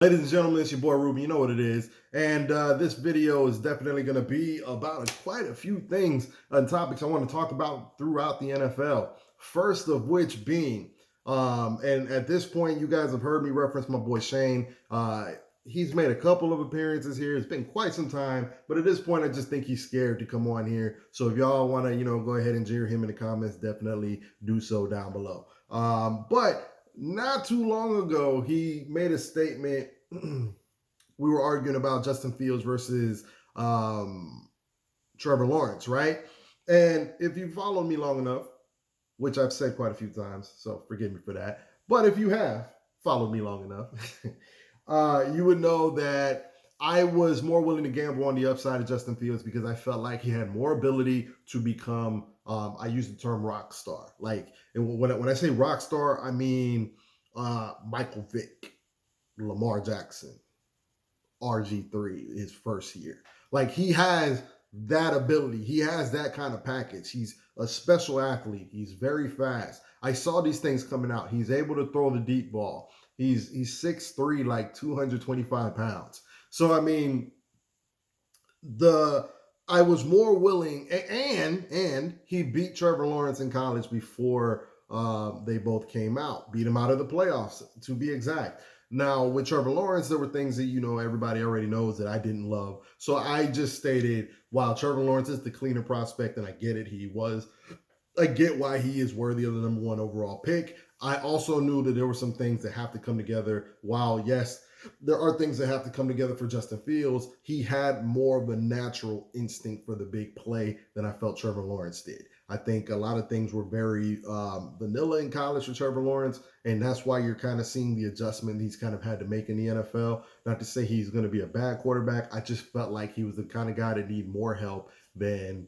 Ladies and gentlemen, it's your boy Ruben. You know what it is. And this video is definitely going to be about quite a few things and topics I want to talk about throughout the NFL. First of which being, and at this point, you guys have heard me reference my boy Shane. He's made a couple of appearances here. It's been quite some time, but at this point, I just think he's scared to come on here. So if y'all want to, go ahead and jeer him in the comments, definitely do so down below. But not too long ago, he made a statement. We were arguing about Justin Fields versus Trevor Lawrence, right? And if you followed me long enough, which I've said quite a few times, so forgive me for that. But if you have followed me long enough, you would know that I was more willing to gamble on the upside of Justin Fields because I felt like he had more ability to become, I use the term rock star. And when I say rock star, I mean Michael Vick, Lamar Jackson, RG3 his first year. Like, he has that ability. He has that kind of package. He's a special athlete. He's very fast. I saw these things coming out. He's able to throw the deep ball. He's 6'3", like 225 pounds. So I mean, I was more willing, and he beat Trevor Lawrence in college before they both came out. Beat him out of the playoffs, to be exact. Now, with Trevor Lawrence, there were things that, everybody already knows that I didn't love. So I just stated, while Trevor Lawrence is the cleaner prospect, and I get it, I get why he is worthy of the number one overall pick. I also knew that there were some things that have to come together. While, yes, there are things that have to come together for Justin Fields, he had more of a natural instinct for the big play than I felt Trevor Lawrence did. I think a lot of things were very vanilla in college for Trevor Lawrence, and that's why you're kind of seeing the adjustment he's kind of had to make in the NFL. Not to say he's going to be a bad quarterback. I just felt like he was the kind of guy that need more help than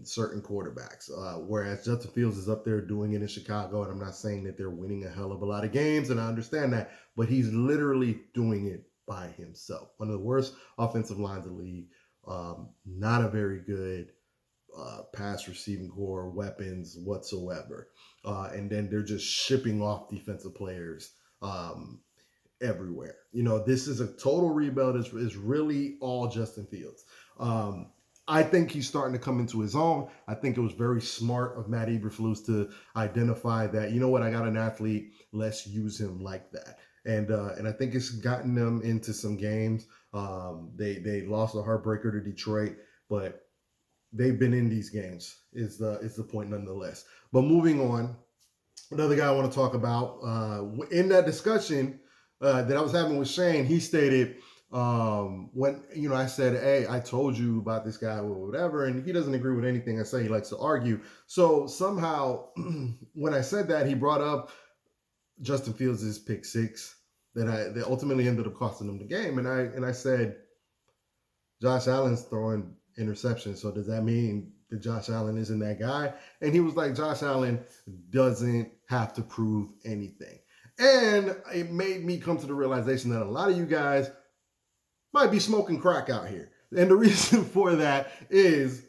certain quarterbacks. Whereas Justin Fields is up there doing it in Chicago, and I'm not saying that they're winning a hell of a lot of games, and I understand that, but he's literally doing it by himself. One of the worst offensive lines in the league. Not a very good pass receiving core, weapons whatsoever. And then they're just shipping off defensive players everywhere. This is a total rebuild. It's really all Justin Fields. I think he's starting to come into his own. I think it was very smart of Matt Eberflus to identify that, I got an athlete, let's use him like that. And I think it's gotten them into some games. They lost a heartbreaker to Detroit, but they've been in these games is the point nonetheless. But moving on, another guy I want to talk about in that discussion that I was having with Shane, he stated, when I said, hey, I told you about this guy or whatever, and he doesn't agree with anything I say. He likes to argue. So somehow when I said that, he brought up Justin Fields' pick six that ultimately ended up costing him the game. And I said, Josh Allen's throwing interceptions. So does that mean that Josh Allen isn't that guy? And he was like, Josh Allen doesn't have to prove anything. And it made me come to the realization that a lot of you guys might be smoking crack out here. And the reason for that is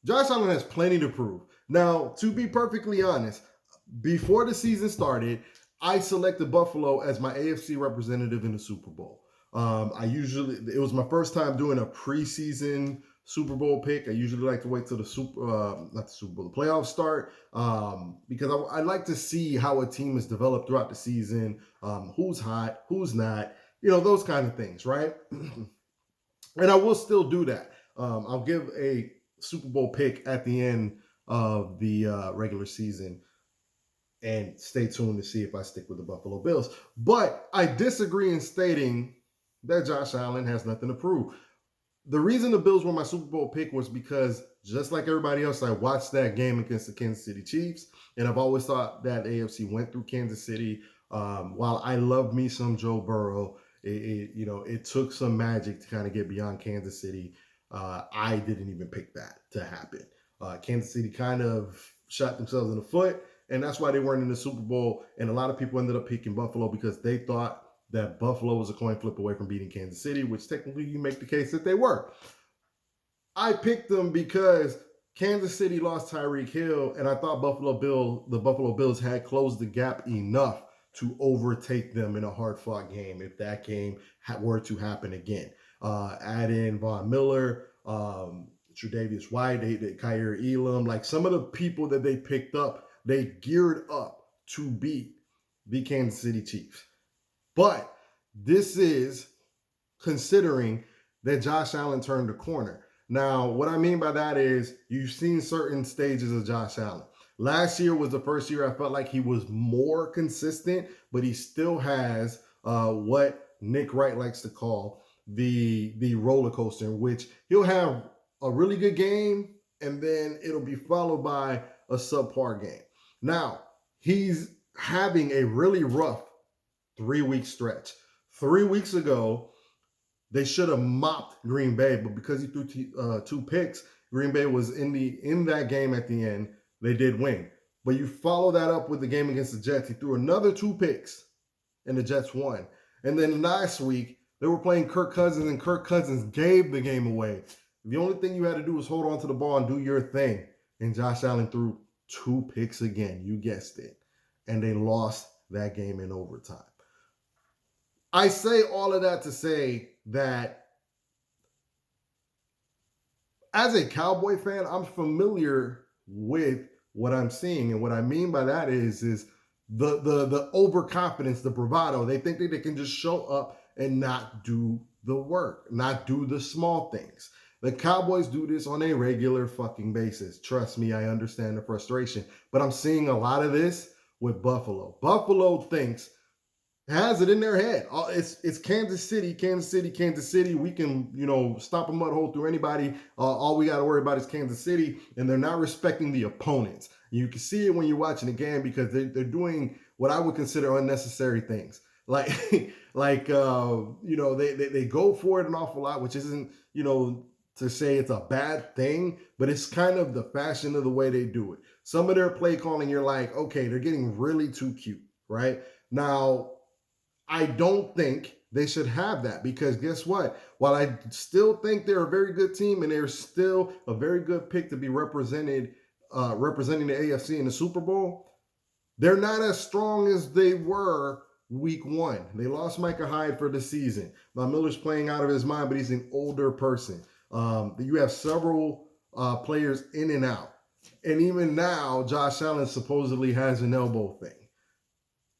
Josh Allen has plenty to prove. Now, to be perfectly honest, before the season started, I selected Buffalo as my AFC representative in the Super Bowl. It was my first time doing a preseason Super Bowl pick. I usually like to wait till the playoffs start, because I like to see how a team is developed throughout the season, who's hot, who's not, those kind of things, right? And I will still do that. I'll give a Super Bowl pick at the end of the regular season, and stay tuned to see if I stick with the Buffalo Bills. But I disagree in stating that Josh Allen has nothing to prove. The reason the Bills were my Super Bowl pick was because, just like everybody else, I watched that game against the Kansas City Chiefs, and I've always thought that AFC went through Kansas City. While I love me some Joe Burrow, it took some magic to kind of get beyond Kansas City. I didn't even pick that to happen. Kansas City kind of shot themselves in the foot, and that's why they weren't in the Super Bowl. And a lot of people ended up picking Buffalo because they thought that Buffalo was a coin flip away from beating Kansas City, which technically you make the case that they were. I picked them because Kansas City lost Tyreek Hill, and I thought the Buffalo Bills had closed the gap enough to overtake them in a hard-fought game if that game were to happen again. Add in Von Miller, Tre'Davious White, Kyer Elam, like some of the people that they picked up, they geared up to beat the Kansas City Chiefs. But this is considering that Josh Allen turned the corner. Now, what I mean by that is you've seen certain stages of Josh Allen. Last year was the first year I felt like he was more consistent, but he still has what Nick Wright likes to call the roller coaster, in which he'll have a really good game and then it'll be followed by a subpar game. Now, he's having a really rough 3-week stretch. 3 weeks ago, they should have mopped Green Bay, but because he threw two picks, Green Bay was in that game at the end. They did win. But you follow that up with the game against the Jets. He threw another 2 picks, and the Jets won. And then last week, they were playing Kirk Cousins, and Kirk Cousins gave the game away. The only thing you had to do was hold on to the ball and do your thing. And Josh Allen threw 2 picks again. You guessed it. And they lost that game in overtime. I say all of that to say that as a Cowboy fan, I'm familiar with what I'm seeing. And what I mean by that is the overconfidence, the bravado. They think that they can just show up and not do the work, not do the small things. The Cowboys do this on a regular fucking basis. Trust me, I understand the frustration. But I'm seeing a lot of this with Buffalo. Buffalo has it in their head. It's Kansas City, Kansas City, Kansas City. We can, stop a mud hole through anybody. All we got to worry about is Kansas City, and they're not respecting the opponents. You can see it when you're watching the game because they're doing what I would consider unnecessary things. Like, they go for it an awful lot, which isn't, to say it's a bad thing, but it's kind of the fashion of the way they do it. Some of their play calling, you're like, okay, they're getting really too cute, right? Now, I don't think they should have that because guess what? While I still think they're a very good team and they're still a very good pick to be representing the AFC in the Super Bowl, they're not as strong as they were week 1. They lost Micah Hyde for the season. Von Miller's playing out of his mind, but he's an older person. You have several players in and out. And even now, Josh Allen supposedly has an elbow thing.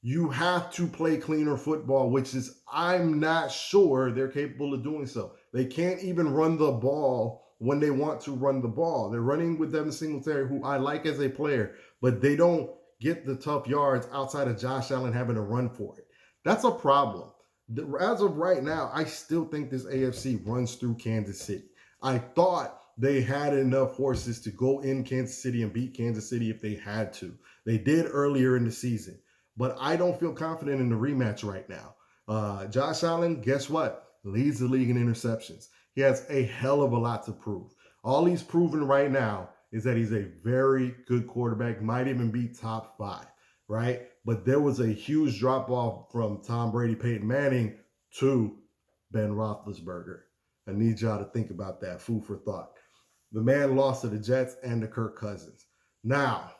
You have to play cleaner football, which is, I'm not sure they're capable of doing so. They can't even run the ball when they want to run the ball. They're running with Devin Singletary, who I like as a player, but they don't get the tough yards outside of Josh Allen having to run for it. That's a problem. As of right now, I still think this AFC runs through Kansas City. I thought they had enough horses to go in Kansas City and beat Kansas City if they had to. They did earlier in the season. But I don't feel confident in the rematch right now. Josh Allen, guess what? Leads the league in interceptions. He has a hell of a lot to prove. All he's proven right now is that he's a very good quarterback, might even be top 5, right? But there was a huge drop-off from Tom Brady, Peyton Manning to Ben Roethlisberger. I need y'all to think about that. Food for thought. The man lost to the Jets and to Kirk Cousins. Now,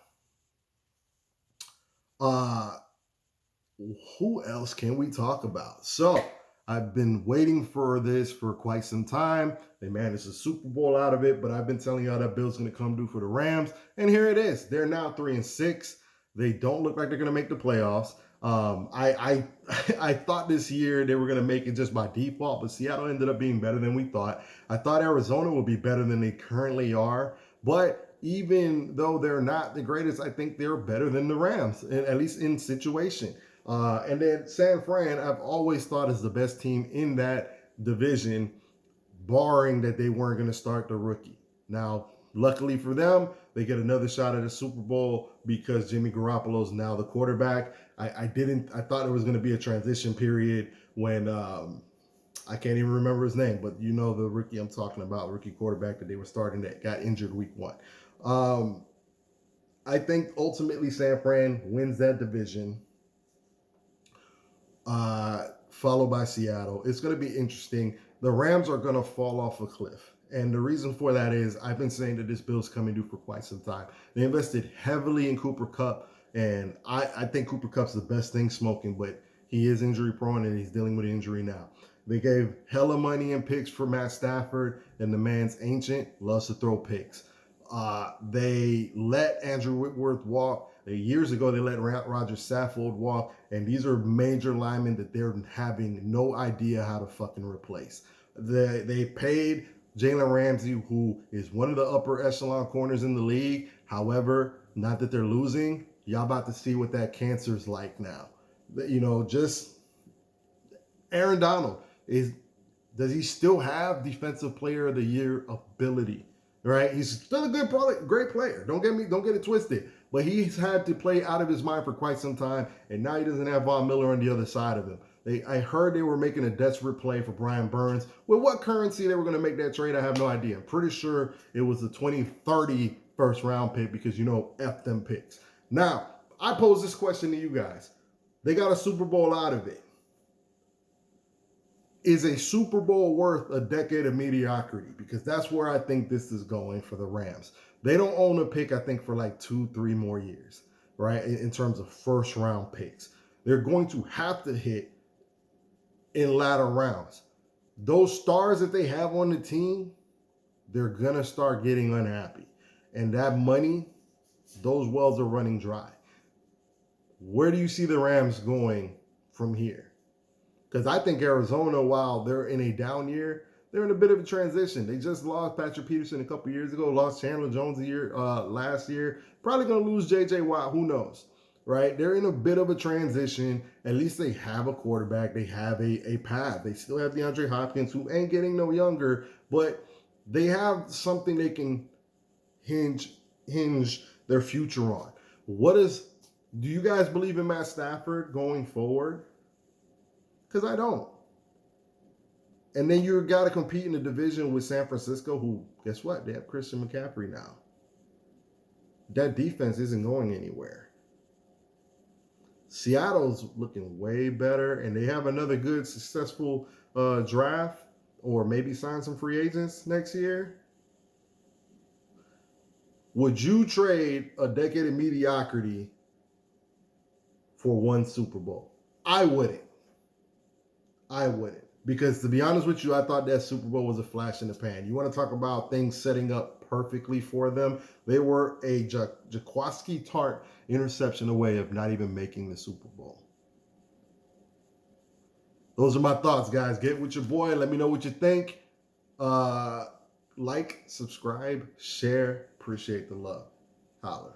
who else can we talk about? So I've been waiting for this for quite some time. They managed a Super Bowl out of it, but I've been telling y'all that Bill's going to come due for the Rams. And here it is. They're now 3-6. They don't look like they're going to make the playoffs. I thought this year they were going to make it just by default, but Seattle ended up being better than we thought. I thought Arizona would be better than they currently are, but even though they're not the greatest, I think they're better than the Rams, at least in situation. And then San Fran, I've always thought is the best team in that division, barring that they weren't going to start the rookie. Now, luckily for them, they get another shot at the Super Bowl because Jimmy Garoppolo is now the quarterback. I thought it was going to be a transition period when I can't even remember his name, but you know the rookie I'm talking about, rookie quarterback that they were starting that got injured week 1. I think ultimately San Fran wins that division, followed by Seattle. It's going to be interesting. The Rams are going to fall off a cliff. And the reason for that is I've been saying that this Bill's coming due for quite some time. They invested heavily in Cooper Kupp. And I think Cooper Kupp's the best thing smoking, but he is injury prone and he's dealing with injury now. They gave hella money and picks for Matt Stafford, and the man's ancient, loves to throw picks. They let Andrew Whitworth walk. Years ago, they let Roger Saffold walk, and these are major linemen that they're having no idea how to fucking replace. They paid Jalen Ramsey, who is one of the upper echelon corners in the league. However, not that they're losing. Y'all about to see what that cancer's like now. You know, just Aaron Donald does he still have Defensive Player of the Year ability? Right? He's still a great player. Don't get it twisted. But he's had to play out of his mind for quite some time, and now he doesn't have Von Miller on the other side of him. I heard they were making a desperate play for Brian Burns. With what currency they were going to make that trade, I have no idea. I'm pretty sure it was the 2030 first round pick because, you know, F them picks. Now, I pose this question to you guys. They got a Super Bowl out of it. Is a Super Bowl worth a decade of mediocrity? Because that's where I think this is going for the Rams. They don't own a pick, I think, for like 2-3 more years, right? In terms of first round picks. They're going to have to hit in latter rounds. Those stars that they have on the team, they're going to start getting unhappy. And that money, those wells are running dry. Where do you see the Rams going from here? Because I think Arizona, while they're in a down year, they're in a bit of a transition. They just lost Patrick Peterson a couple years ago, lost Chandler Jones last year. Probably going to lose J.J. Watt. Who knows? Right? They're in a bit of a transition. At least they have a quarterback. They have a path. They still have DeAndre Hopkins, who ain't getting no younger, but they have something they can hinge their future on. Do you guys believe in Matt Stafford going forward? Because I don't. And then you got to compete in the division with San Francisco, who, guess what? They have Christian McCaffrey now. That defense isn't going anywhere. Seattle's looking way better, and they have another good, successful draft, or maybe sign some free agents next year. Would you trade a decade of mediocrity for one Super Bowl? I wouldn't. Because to be honest with you, I thought that Super Bowl was a flash in the pan. You want to talk about things setting up perfectly for them? They were a Jaquiski Tartt interception away of not even making the Super Bowl. Those are my thoughts, guys. Get with your boy. Let me know what you think. Like, subscribe, share. Appreciate the love. Holla.